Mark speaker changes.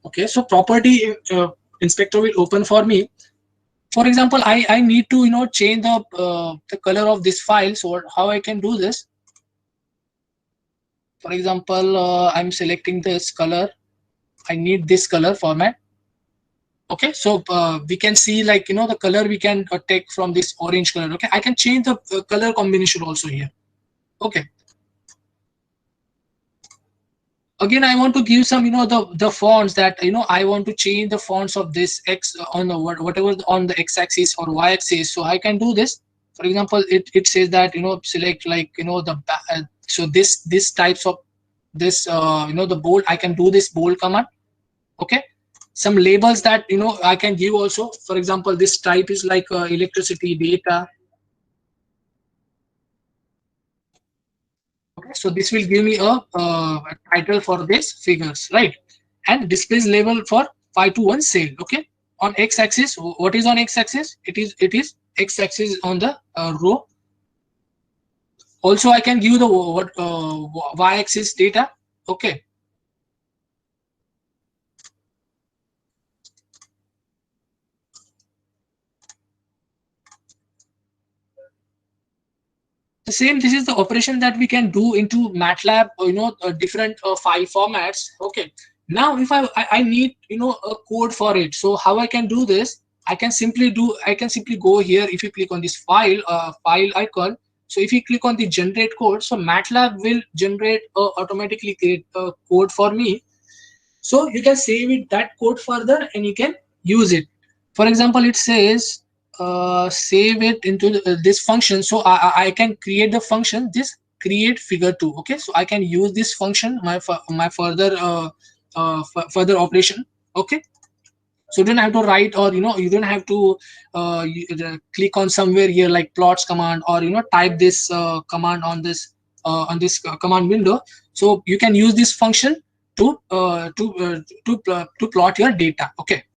Speaker 1: Okay, so property inspector will open for me. For example, I need to change the color of this file. So how I can do this? For example, I'm selecting this color. I need this color format. Okay, so we can see, like, the color we can take from this orange color. Okay, I can change the color combination also here. Okay, again I want to give some, the fonts that, I want to change the fonts of this X on the whatever on the X axis or Y axis. So I can do this. For example, it says that, select, like, so this types of this, the bold. I can do this bold command. Okay, some labels that, I can give also. For example, this type is like electricity data. Okay, so this will give me a title for this figures, right? And displays label for 5 to 1 sale. Okay, on x-axis, what is on x-axis? It is x-axis on the row. Also, I can give the what y-axis data. Okay, the same. This is the operation that we can do into MATLAB, different file formats. Okay, now if I need, a code for it. So how I can do this? I can simply go here. If you click on this file icon, so if you click on the generate code, so MATLAB will generate automatically create a code for me. So you can save it, that code further, and you can use it. For example, it says save it into this function. So I can create the function, this create figure 2. Okay, so I can use this function, my further further operation. Okay, so you don't have to write, or you don't have to click on somewhere here like plots command, or type this command on this command window. So you can use this function to to plot your data. Okay,